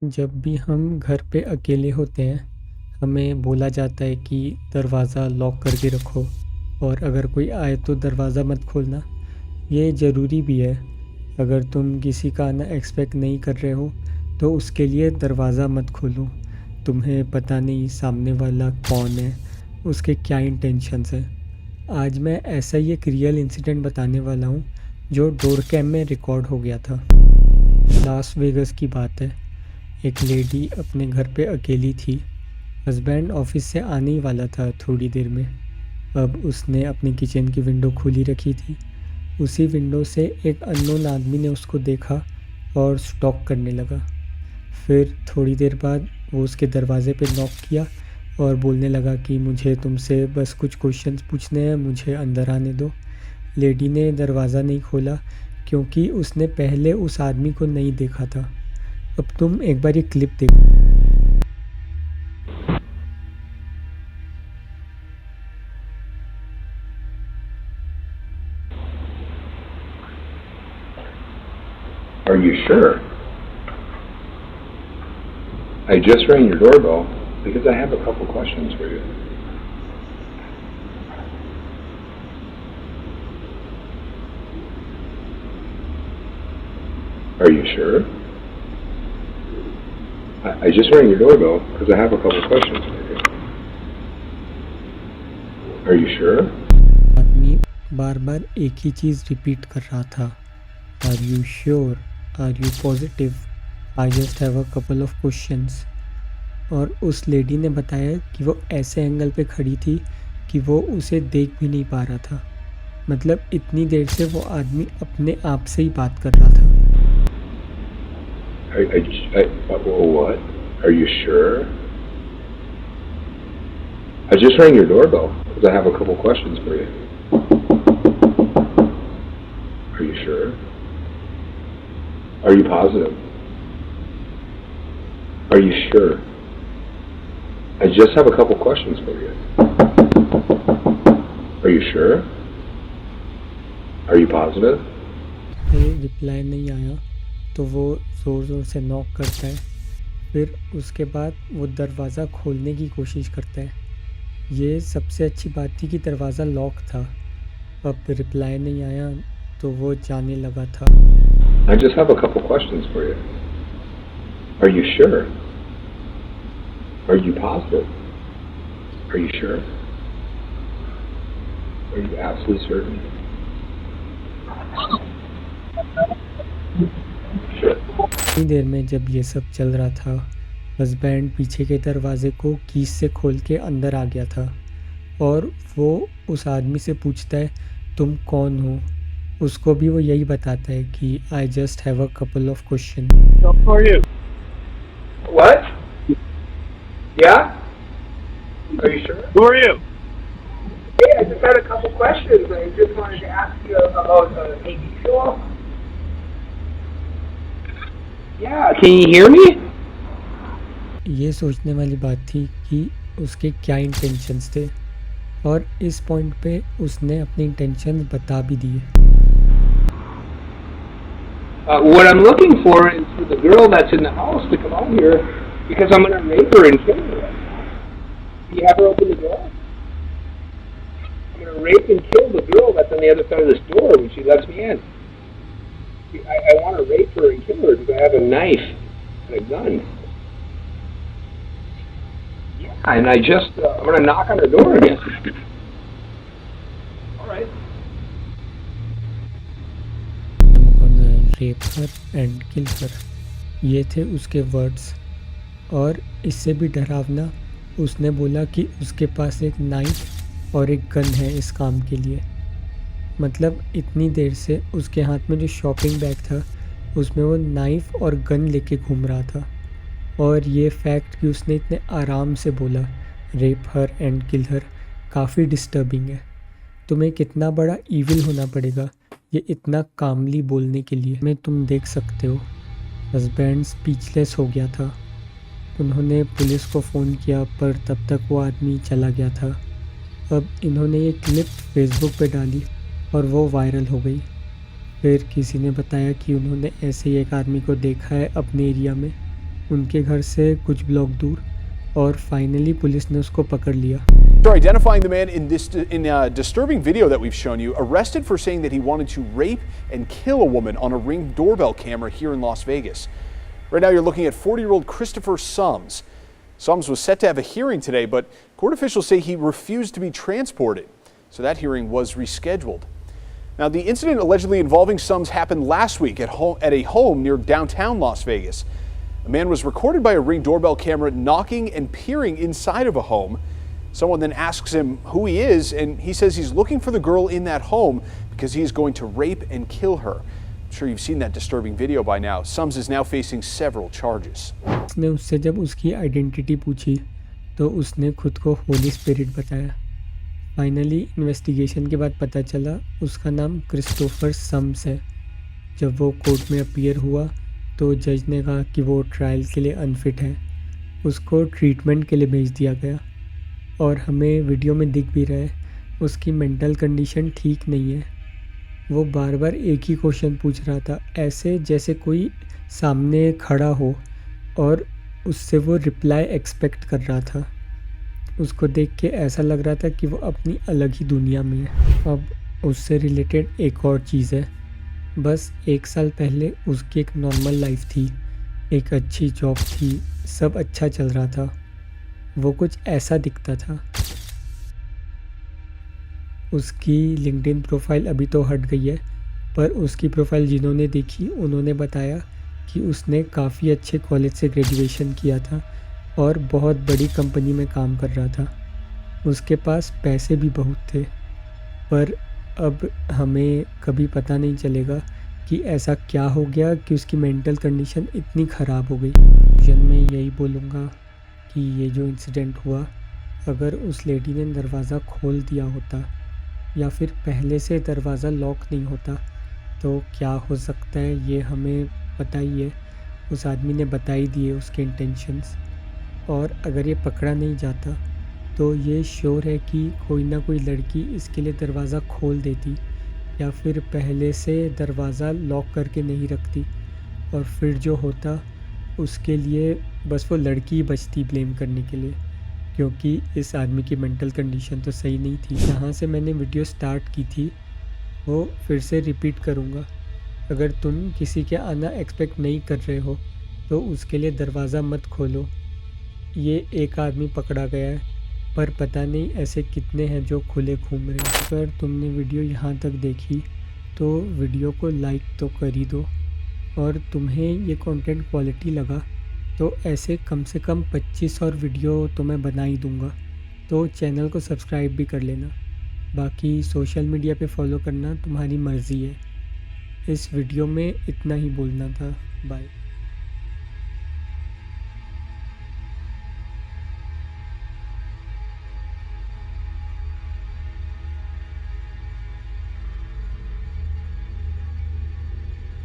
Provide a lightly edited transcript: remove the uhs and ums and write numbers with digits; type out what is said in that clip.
जब भी हम घर पे अकेले होते हैं, हमें बोला जाता है कि दरवाज़ा लॉक करके रखो और अगर कोई आए तो दरवाज़ा मत खोलना। ये ज़रूरी भी है। अगर तुम किसी का आना एक्सपेक्ट नहीं कर रहे हो, तो उसके लिए दरवाज़ा मत खोलो। तुम्हें पता नहीं सामने वाला कौन है, उसके क्या इंटेंशंस हैं। आज मैं ऐसा ही एक रियल इंसिडेंट बताने वाला हूँ, जो डोर कैम में रिकॉर्ड हो गया था। लास वेगस की बात है। एक लेडी अपने घर पे अकेली थी। हस्बैंड ऑफिस से आने ही वाला था थोड़ी देर में। अब उसने अपनी किचन की विंडो खुली रखी थी। उसी विंडो से एक अननोन आदमी ने उसको देखा और स्टॉक करने लगा। फिर थोड़ी देर बाद वो उसके दरवाज़े पे नॉक किया और बोलने लगा कि मुझे तुमसे बस कुछ क्वेश्चंस पूछने हैं, मुझे अंदर आने दो। लेडी ने दरवाज़ा नहीं खोला क्योंकि उसने पहले उस आदमी को नहीं देखा था। अब तुम एक बार ये क्लिप देखो। Are you sure? I just rang your doorbell because I have a couple questions for you. Are you sure? I just rang your doorbell because I have a couple questions for you. Are you sure? आदमी बार बार एक ही चीज़ repeat कर रहा था। Are you sure? Are you positive? I just have a couple of questions. और उस lady ने बताया कि वो ऐसे एंगल पे खड़ी थी कि वो उसे देख भी नहीं पा रहा था। मतलब इतनी देर से वो आदमी अपने आप से ही बात कर रहा था। What? Are you sure? I just rang your doorbell because I have a couple questions for you. Are you sure? Are you positive? Are you sure? I just have a couple questions for you. Are you sure? Are you positive? Reply नहीं आया तो वो ज़ोर ज़ोर से knock करता है। फिर उसके बाद वो दरवाज़ा खोलने की कोशिश करता है। ये सबसे अच्छी बात थी कि दरवाज़ा लॉक था। अब रिप्लाई नहीं आया तो वो जाने लगा था। I just have a couple questions for you. Are you sure? Are you positive? Are you sure? Are you absolutely certain? Sure. इतनी देर में जब ये सब चल रहा था, हस्बैंड पीछे के दरवाजे को कीज से खोल के अंदर आ गया था और वो उस आदमी से पूछता है, तुम कौन हो? उसको भी वो यही बताता है कि आई just have a couple of question. Who are you? What? Yeah? Are you sure? Who are you? Hey, I just had a couple questions. I just wanted to ask you about the TV show. Yeah, can you hear me? ये सोचने वाली बात थी कि उसके क्या intentions थे और इस पॉइंट पे उसने अपने इंटेंशंस बता भी दिए। What I'm looking for is for the girl that's in the house to come out here because I'm going to rape her and kill her. Can you have her open the door? I'm going to rape and kill the girl that's on the other side of this door when she lets me in. I want to rape her and kill her because I have a knife and a gun. Yeah, and I'm going to knock on her door again. All right. Rape her and kill her, ये थे उसके words. और इससे भी डरावना, उसने बोला कि उसके पास एक नाइफ और एक गन है इस काम के लिए। मतलब इतनी देर से उसके हाथ में जो शॉपिंग बैग था उसमें वो नाइफ और गन लेके घूम रहा था। और ये फैक्ट कि उसने इतने आराम से बोला रेप हर एंड किल हर काफ़ी डिस्टर्बिंग है। तुम्हें कितना बड़ा ईविल होना पड़ेगा ये इतना कामली बोलने के लिए। मैं तुम देख सकते हो हस्बैंड स्पीचलेस हो गया था। उन्होंने पुलिस को फ़ोन किया पर तब तक वो आदमी चला गया था। अब इन्होंने ये क्लिप फेसबुक पे डाली और वो वायरल हो गई। फिर किसी ने बताया कि उन्होंने ऐसे ही एक आदमी को देखा है अपने एरिया में। उनके घर से कुछ ब्लॉक दूर, और फाइनली पुलिस ने उसको पकड़ लिया। After identifying the man in a disturbing video that we've shown you, arrested for saying that he wanted to rape and kill a woman on a Ring doorbell camera here in Las Vegas. Right now you're looking at 40-year-old Christopher Sums. Sums was set to have a hearing today, but court officials say he refused to be transported, so that hearing was rescheduled. Now, the incident allegedly involving Sums happened last week at a home near downtown Las Vegas. A man was recorded by a Ring doorbell camera knocking and peering inside of a home. Someone then asks him who he is, and he says he's looking for the girl in that home because he is going to rape and kill her. I'm sure you've seen that disturbing video by now. Sums is now facing several charges. उसने उससे जब उसकी identity पूछी तो उसने खुद को Holi spirit बताया। फाइनली इन्वेस्टिगेशन के बाद पता चला उसका नाम क्रिस्टोफर सम्स है। जब वो कोर्ट में अपीयर हुआ तो जज ने कहा कि वो ट्रायल के लिए अनफिट है, उसको ट्रीटमेंट के लिए भेज दिया गया। और हमें वीडियो में दिख भी रहा है उसकी मेंटल कंडीशन ठीक नहीं है। वो बार बार एक ही क्वेश्चन पूछ रहा था, ऐसे जैसे कोई सामने खड़ा हो और उससे वो रिप्लाई एक्सपेक्ट कर रहा था। उसको देख के ऐसा लग रहा था कि वो अपनी अलग ही दुनिया में है। अब उससे रिलेटेड एक और चीज़ है, बस 1 साल पहले उसकी एक नॉर्मल लाइफ थी, एक अच्छी जॉब थी, सब अच्छा चल रहा था। वो कुछ ऐसा दिखता था। उसकी लिंक्डइन प्रोफाइल अभी तो हट गई है, पर उसकी प्रोफाइल जिन्होंने देखी उन्होंने बताया कि उसने काफ़ी अच्छे कॉलेज से ग्रेजुएशन किया था और बहुत बड़ी कंपनी में काम कर रहा था। उसके पास पैसे भी बहुत थे, पर अब हमें कभी पता नहीं चलेगा कि ऐसा क्या हो गया कि उसकी मेंटल कंडीशन इतनी ख़राब हो गई। जन मैं यही बोलूँगा कि ये जो इंसिडेंट हुआ, अगर उस लेडी ने दरवाज़ा खोल दिया होता या फिर पहले से दरवाज़ा लॉक नहीं होता तो क्या हो सकता है ये हमें पता ही है। उस आदमी ने बता ही दिए उसके इंटेंशंस, और अगर ये पकड़ा नहीं जाता तो ये श्योर है कि कोई ना कोई लड़की इसके लिए दरवाज़ा खोल देती या फिर पहले से दरवाज़ा लॉक करके नहीं रखती, और फिर जो होता उसके लिए बस वो लड़की ही बचती ब्लेम करने के लिए, क्योंकि इस आदमी की मेंटल कंडीशन तो सही नहीं थी। जहाँ से मैंने वीडियो स्टार्ट की थी वो फिर से रिपीट करूँगा, अगर तुम किसी के आना एक्सपेक्ट नहीं कर रहे हो तो उसके लिए दरवाज़ा मत खोलो। ये एक आदमी पकड़ा गया है, पर पता नहीं ऐसे कितने हैं जो खुले घूम रहे हैं। अगर तुमने वीडियो यहाँ तक देखी तो वीडियो को लाइक तो कर ही दो, और तुम्हें ये कंटेंट क्वालिटी लगा तो ऐसे कम से कम 25 और वीडियो तो मैं बना ही दूँगा। तो चैनल को सब्सक्राइब भी कर लेना। बाकी सोशल मीडिया पे फॉलो करना तुम्हारी मर्ज़ी है। इस वीडियो में इतना ही बोलना था। बाय।